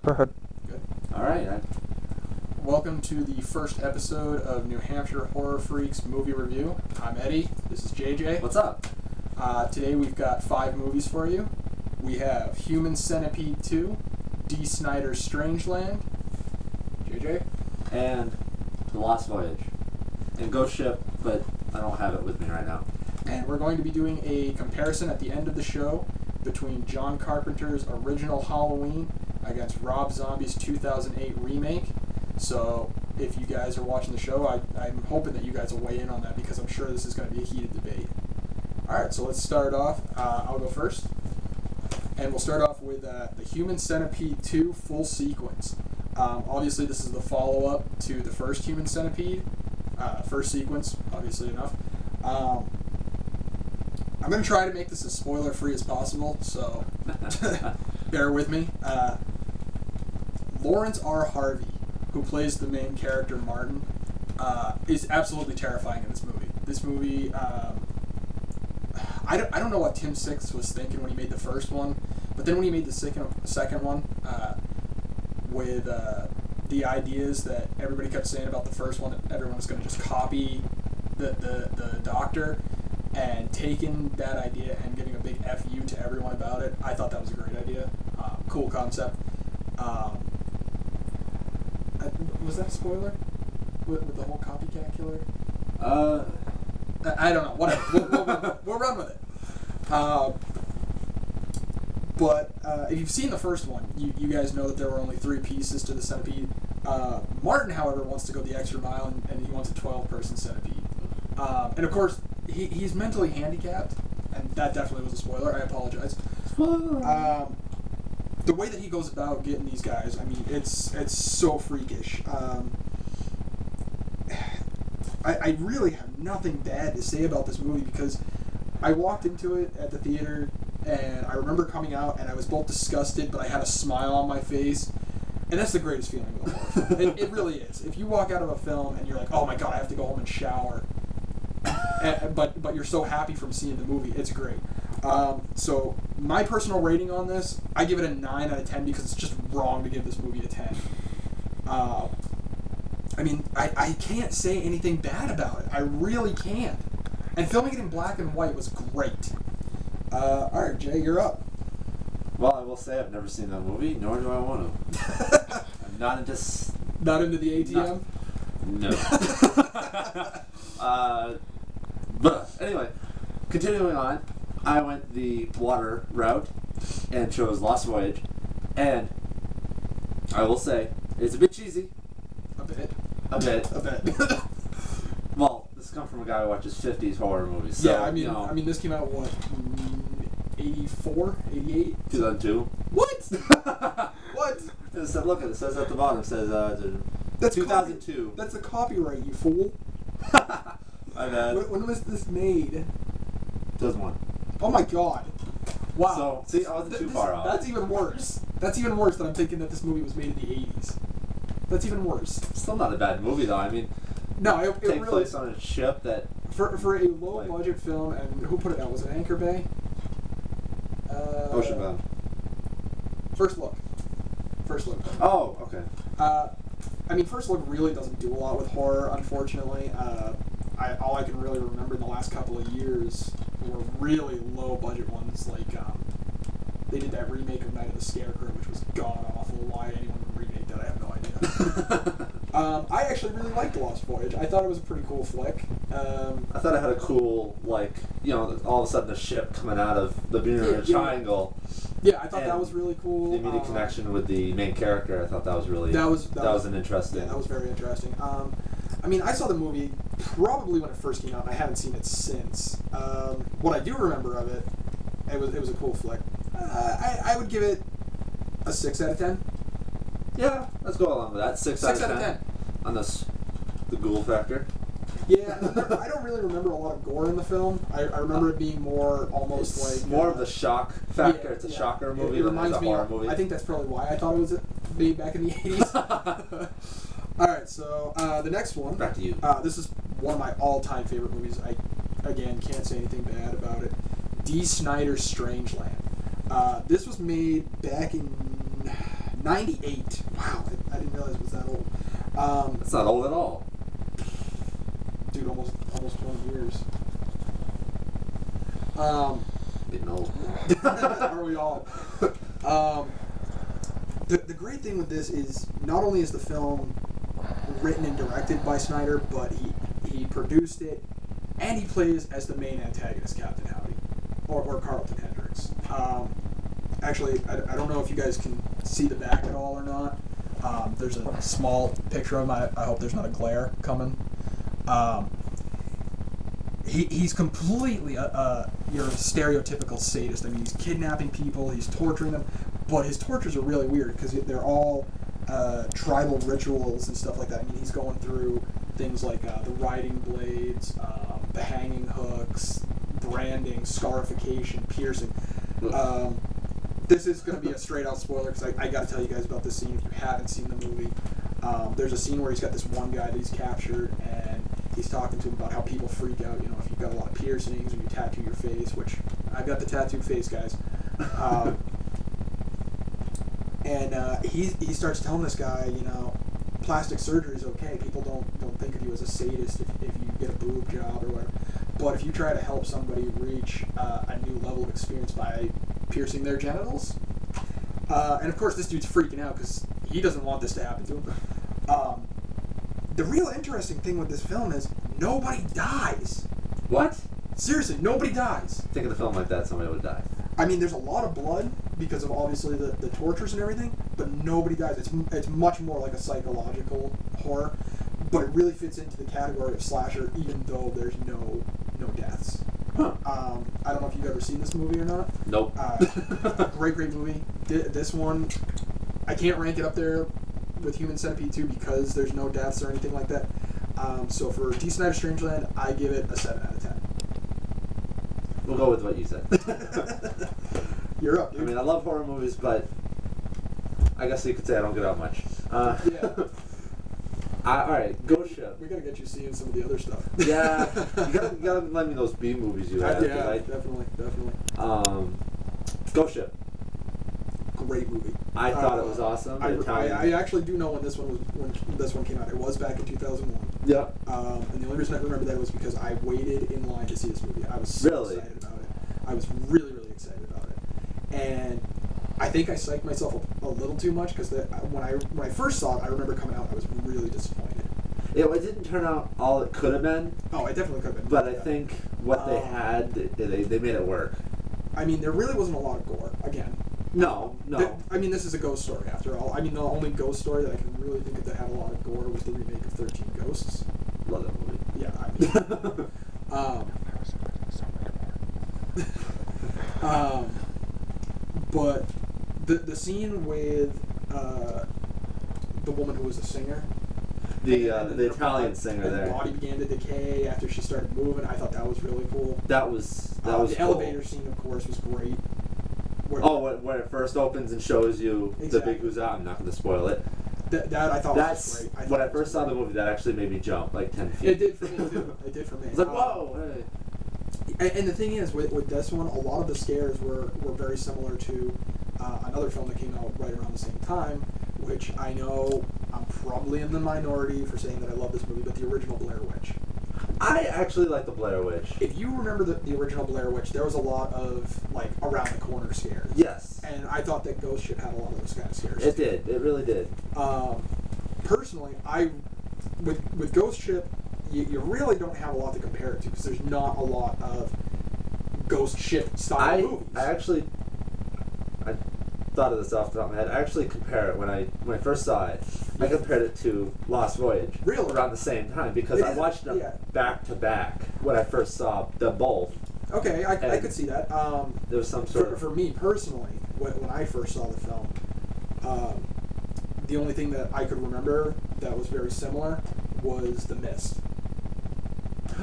Go ahead. Good. All right. Welcome to the first episode of New Hampshire Horror Freaks Movie Review. I'm Eddie. This is JJ. What's up? Today we've got 5 movies for you. We have Human Centipede 2, D. Snyder's Strangeland, JJ, And The Lost Voyage. And Ghost Ship, but I don't have it with me right now. and we're going to be doing a comparison at the end of the show between John Carpenter's original Halloween against Rob Zombie's 2008 remake. So if you guys are watching the show, I'm hoping that you guys will weigh in on that because I'm sure this is going to be a heated debate. Alright, so let's start off. I'll go first. And we'll start off with the Human Centipede 2 full sequence. Obviously, this is the follow-up to the first Human Centipede. First sequence, obviously enough. I'm going to try to make this as spoiler-free as possible, so bear with me. Lawrence R. Harvey, who plays the main character, Martin, is absolutely terrifying in this movie. This movie, I don't know what Tim Six was thinking when he made the first one, but then when he made the second one, with the ideas that everybody kept saying about the first one, that everyone was going to just copy the doctor, and taking that idea and giving a big FU to everyone about it, I thought that was a great idea. Cool concept. Was that a spoiler? With the whole copycat killer? I don't know. Whatever. We'll run with it. But if you've seen the first one, you guys know that there were only 3 pieces to the centipede. Martin, however, wants to go the extra mile, and he wants a 12-person centipede. And of course, he's mentally handicapped, and that definitely was a spoiler. I apologize. Spoiler! The way that he goes about getting these guys, I mean, it's so freakish. I really have nothing bad to say about this movie because I walked into it at the theater and I remember coming out and I was both disgusted, but I had a smile on my face. And that's the greatest feeling of the horror film. It really is. If you walk out of a film and you're like, oh my god, I have to go home and shower, but you're so happy from seeing the movie, it's great. So my personal rating on this, I give it a 9 out of 10 because it's just wrong to give this movie a 10. I mean, I can't say anything bad about it. I really can't. And filming it in black and white was great. Alright, Jay, you're up. Well, I will say I've never seen that movie, nor do I want to. I'm not into... Not into the ATM? No. But anyway, continuing on, I went the water route and chose Lost Voyage, and I will say it's a bit cheesy. A bit. A bit. A bit. Well, this comes from a guy who watches 50s horror movies. So, yeah, I mean, you know, I mean, this came out what, 84, 88, 2002. What? What? It said, look, it says at the bottom. It says That's 2002. That's a copyright, you fool. My bad. When was this made? 2001. Oh my god. Wow. So, see, I wasn't too far off. That's even worse. That's even worse than I'm thinking that this movie was made in the 80s. That's even worse. Still not a bad movie, though. I mean, No, it take really... place on a ship that... For a low-budget film, and who put it out? Was it Anchor Bay? Oceanbound. First Look. First Look. Oh, okay. I mean, First Look really doesn't do a lot with horror, unfortunately. All I can really remember in the last couple of years were really low-budget ones, like they did that remake of Night of the Scarecrow, which was god-awful. Why anyone would remake that, I have no idea. I actually really liked The Lost Voyage. I thought it was a pretty cool flick. I thought it had a cool, like, you know, all of a sudden a ship coming out of the Bermuda Triangle. Yeah, I thought that was really cool. The immediate connection with the main character, I thought that was really... That was an interesting... Yeah, that was very interesting. I mean, I saw the movie probably when it first came out, and I haven't seen it since. What I do remember of it, it was a cool flick. I would give it a 6 out of 10. Yeah, let's go along with that. 6 out of 10. On the ghoul factor. Yeah, I don't really remember a lot of gore in the film. I remember it being more almost it's like... more of the shock factor. Yeah, it's a shocker movie it than it's reminds a me horror of, movie. I think that's probably why I thought it was made back in the 80s. Alright, so the next one. Back to you. This is one of my all-time favorite movies. I, again, can't say anything bad about it. D. Snyder's Strangeland. This was made back in 98. Wow, I didn't realize it was that old. It's not old at all. Dude, almost 20 years. Getting old. Are we all? The great thing with this is not only is the film written and directed by Snyder, but he produced it, and he plays as the main antagonist, Captain Howdy, or Carlton Hendricks. Actually, I don't know if you guys can see the back at all or not. There's a small picture of him. I hope there's not a glare coming. He's completely your stereotypical sadist. I mean, he's kidnapping people, he's torturing them, but his tortures are really weird because they're all tribal rituals and stuff like that. I mean, he's going through things like the riding blades, the hanging hooks, branding, scarification, piercing. This is going to be a straight-out spoiler because I got to tell you guys about this scene if you haven't seen the movie. There's a scene where he's got this one guy that he's captured, and he's talking to him about how people freak out, you know, if you've got a lot of piercings or you tattoo your face, which I've got the tattooed face, guys. And he starts telling this guy, you know, plastic surgery is okay. People don't think of you as a sadist if you get a boob job or whatever. But if you try to help somebody reach a new level of experience by piercing their genitals, and of course this dude's freaking out because he doesn't want this to happen to him. The real interesting thing with this film is nobody dies. What? Seriously, nobody dies. Think of the film like that, somebody would die. I mean, there's a lot of blood because of obviously the tortures and everything, but nobody dies. It's much more like a psychological horror, but it really fits into the category of slasher, even though there's no deaths. Huh. I don't know if you've ever seen this movie or not. Nope. Great movie. This one, I can't rank it up there with Human Centipede 2 because there's no deaths or anything like that. So for D. Snyder Strangeland, I give it a 7 out of 10. We'll go with what you said. You're up, dude. I mean, I love horror movies, but I guess you could say I don't get out much. Yeah. Alright, Ghost Ship. We gotta get you seeing some of the other stuff. Yeah, you gotta lend me those B movies you have. Yeah, definitely. Ghost Ship. Great movie. I thought it was awesome. I actually do know when this one came out. It was back in 2001. Yeah. And the only reason I remember that was because I waited in line to see this movie. I was so excited about it. I was really, really excited about it. And I think I psyched myself a little too much because when I first saw it, I remember coming out, I was really disappointed. Yeah, well, it didn't turn out all it could have been. Oh, it definitely could have been. But I think what they had, they made it work. I mean, there really wasn't a lot of gore. Again. No. I mean, this is a ghost story after all. I mean, the only ghost story that I can really think of that had a lot of gore was the remake of 13 Ghosts. Love that movie. Yeah, I mean, but the scene with the woman who was a singer, the Italian singer there. Her body began to decay after she started moving. I thought that was really cool. That was the cool. elevator scene, of course, was great. When it first opens and shows you the big who's out. I'm not going to spoil it. That I thought was great. When I first saw the movie, that actually made me jump like 10 feet. It did for me too. It did for me. It's like, whoa! Hey. And the thing is, with this one, a lot of the scares were very similar to another film that came out right around the same time, which I know I'm probably in the minority for saying that I love this movie, but the original Blair Witch. I actually like the Blair Witch. If you remember the original Blair Witch, there was a lot of like around the corner scares. Yes. And I thought that Ghost Ship had a lot of those kind of scares. It did. It really did. Personally, with Ghost Ship, you really don't have a lot to compare it to because there's not a lot of Ghost Ship style movies. I thought of this off the top of my head. I actually compare it when I first saw it. I compared it to Lost Voyage. Really? Around the same time because I watched them back to back when I first saw them both. Okay, I could see that. There was some sort of... For me personally, when I first saw the film, the only thing that I could remember that was very similar was The Mist.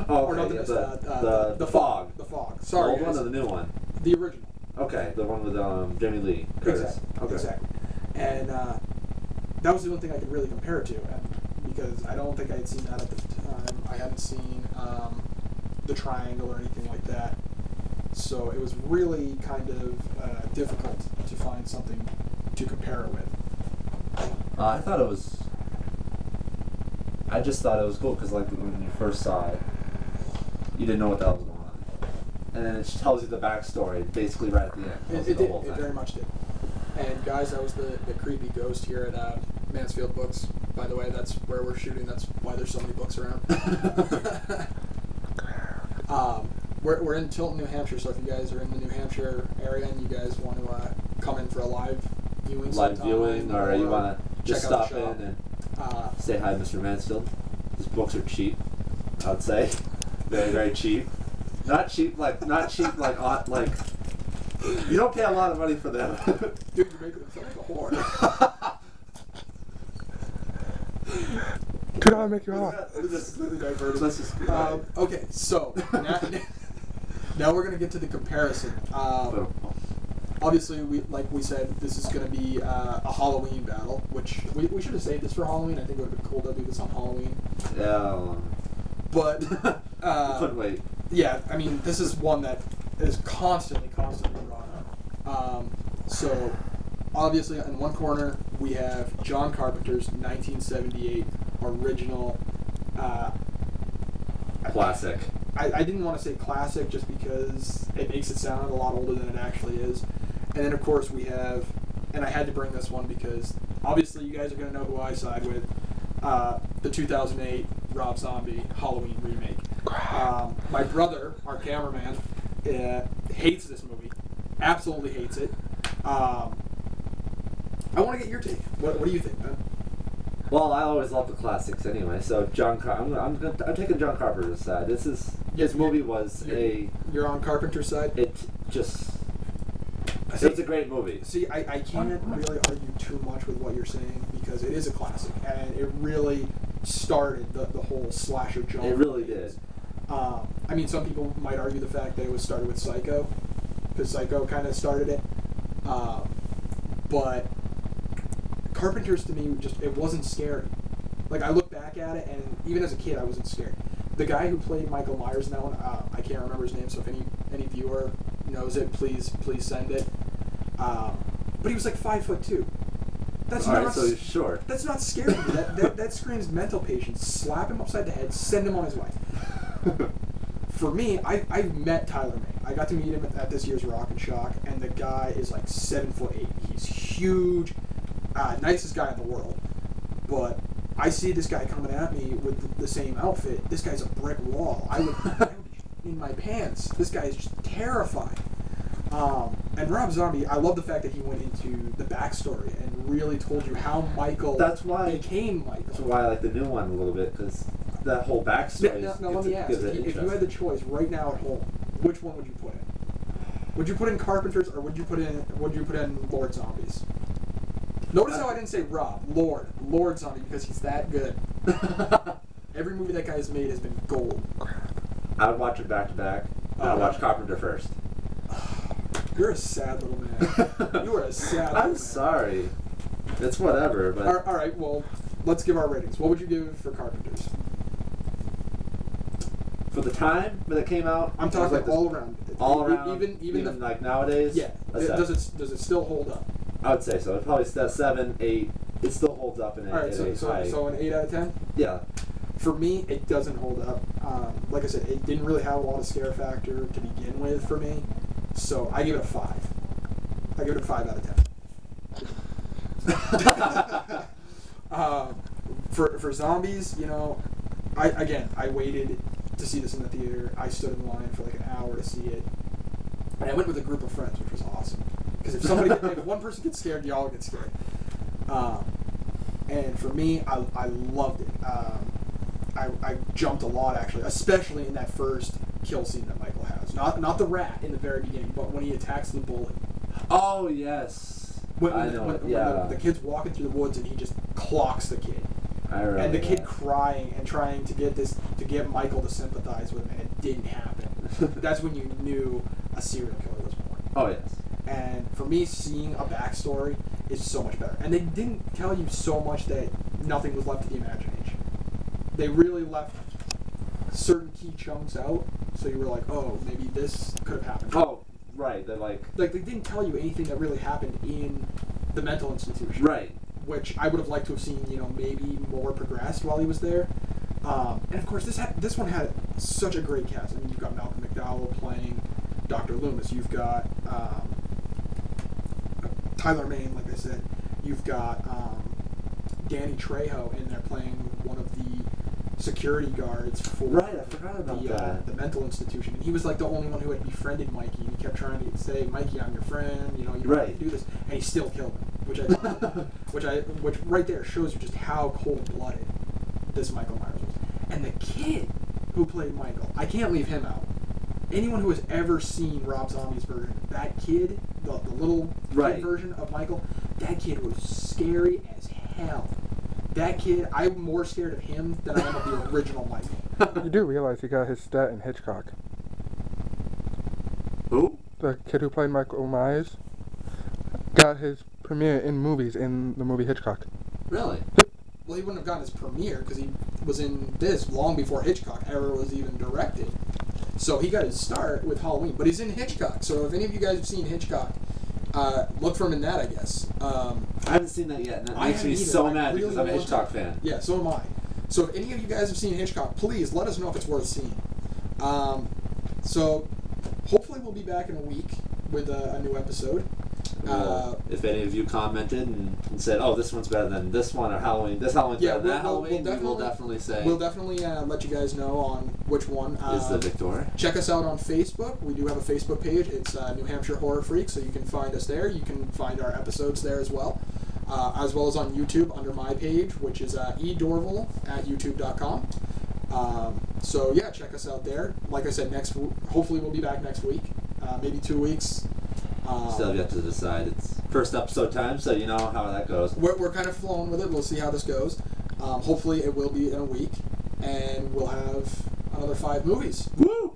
Oh, okay. Or not The Mist, the Fog. The Fog. Sorry, the old one or the new one? The original. Okay, the one with Jamie Lee Curtis. Exactly. And that was the only thing I could really compare it to, and because I don't think I had seen that at the time. I hadn't seen The Triangle or anything like that. So it was really kind of difficult to find something to compare it with. I thought it was. I just thought it was cool because, like, when you first saw it, you didn't know what the hell was going on, and then it just tells you the backstory basically right at the end. It did. It very much did. And guys, that was the creepy ghost here at Mansfield Books. By the way, that's where we're shooting. That's why there's so many books around. We're in Tilton, New Hampshire. So if you guys are in the New Hampshire area and you guys want to come in for a live viewing, or you want to just stop in and say hi, Mr. Mansfield. His books are cheap, I would say. Very, very cheap. Not cheap like you don't pay a lot of money for them. Dude, you're making him sound like a whore. Could I make you hot? Okay, so now we're gonna get to the comparison. Obviously, like we said, this is gonna be a Halloween battle, which we should have saved this for Halloween. I think it would have been cool to do this on Halloween. Yeah. But couldn't wait. Yeah, I mean, this is one that is constantly brought up. So, obviously, in one corner, we have John Carpenter's 1978 original... classic. I didn't want to say classic just because it makes it sound a lot older than it actually is. And then, of course, we have... And I had to bring this one because, obviously, you guys are going to know who I side with. The 2008 Rob Zombie Halloween remake. My brother, our cameraman, hates this movie. Absolutely hates it. I want to get your take. What do you think, man? Well, I always love the classics anyway. So I'm taking John Carpenter's side. His movie was You're on Carpenter's side. It was a great movie. See, I can't really argue too much with what you're saying because it is a classic and it really started the whole slasher genre. It really did. I mean, some people might argue the fact that it was started with Psycho, because Psycho kind of started it. But Carpenter's, to me, it wasn't scary. Like, I look back at it, and even as a kid, I wasn't scared. The guy who played Michael Myers in that one, I can't remember his name, so if any viewer knows it, please send it. But he was like 5'2". That's all not right, so he's short. That's not scary. that screams mental patience. Slap him upside the head, send him on his way. For me, I met Tyler May. I got to meet him at this year's Rock and Shock, and the guy is like 7'8". He's huge, nicest guy in the world. But I see this guy coming at me with the same outfit. This guy's a brick wall. I would be in my pants. This guy is just terrifying. And Rob Zombie, I love the fact that he went into the backstory and really told you how Michael became Michael. That's why I like the new one a little bit, because that whole backstory. Now let me ask: if you had the choice right now at home, which one would you put in? Would you put in Carpenter's or would you put in Lord Zombies? Notice how I didn't say Rob, Lord Zombie, because he's that good. Every movie that guy's made has been gold. I would watch it back to back. I would watch Carpenter first. You're a sad little man. You are a sad little man. I'm sorry. It's whatever, but... All right, well, let's give our ratings. What would you give for Carpenter's? For the time when it came out? I'm talking like all around. All around? Even like nowadays? Yeah. Does it still hold up? I would say so. It's probably 7, 8. It still holds up in all right, so an 8 out of 10? Yeah. For me, it doesn't hold up. Like I said, it didn't really have a lot of scare factor to begin with for me. So I give it a 5. I give it a 5 out of 10. For Zombies, you know, I waited to see this in the theater. I stood in line for like an hour to see it, and I went with a group of friends, which was awesome. Because if one person gets scared, y'all get scared. And for me, I loved it. I jumped a lot actually, especially in that first kill scene that Michael has. Not the rat in the very beginning, but when he attacks the bully. Oh yes, When the kid's walking through the woods and he just clocks the kid. I remember and the kid that. crying and trying to get Michael to sympathize with him, and it didn't happen. That's when you knew a serial killer was born. Oh yes. And for me, seeing a backstory is so much better. And they didn't tell you so much that nothing was left to the imagination. They really left certain key chunks out, so you were like, oh, maybe this could have happened. Oh, right. They're like they didn't tell you anything that really happened in the mental institution. Right. which I would have liked to have seen, maybe more progressed while he was there. And of course, this one had such a great cast. I mean, you've got Malcolm McDowell playing Dr. Loomis. You've got Tyler Mane, like I said. You've got Danny Trejo in there playing one of the security guards for Right, I forgot about that. the mental institution. And he was like the only one who had befriended Mikey. And he kept trying to say, "Mikey, I'm your friend. You don't have to do this," and he still killed him. Which right there shows you just how cold-blooded this Michael Myers was. And the kid who played Michael, I can't leave him out. Anyone who has ever seen Rob Zombie's version, that kid, the little kid version of Michael, that kid was scary as hell. That kid, I'm more scared of him than I am of the original Michael. You do realize he got his start in Hitchcock. Who? The kid who played Michael Myers got his premiere in movies in the movie Hitchcock. Really? Well, he wouldn't have gotten his premiere because he was in this long before Hitchcock ever was even directed. So he got his start with Halloween, but he's in Hitchcock. So if any of you guys have seen Hitchcock, look for him in that, I guess. I haven't seen that yet, and that I makes me haven't either. so I mad really because I'm a want Hitchcock to. fan. Yeah, so am I. So if any of you guys have seen Hitchcock, please let us know if it's worth seeing. So hopefully we'll be back in a week with a new episode. If any of you commented and said, "Oh, this one's better than this one," or this Halloween's better than that Halloween, we will definitely say. We'll definitely let you guys know on which one is the victor. Check us out on Facebook. We do have a Facebook page. It's New Hampshire Horror Freak, so you can find us there. You can find our episodes there as well as on YouTube under my page, which is edorval at youtube.com. So yeah, check us out there. Like I said, hopefully we'll be back next week, maybe 2 weeks. Still have yet to decide. It's first episode time, so you know how that goes. We're kind of flowing with it. We'll see how this goes. Hopefully it will be in a week, and we'll have another 5 movies. Woo!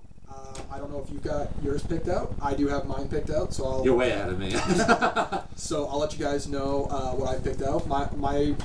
I don't know if you've got yours picked out. I do have mine picked out, so You're way ahead of me. so I'll let you guys know what I picked out. My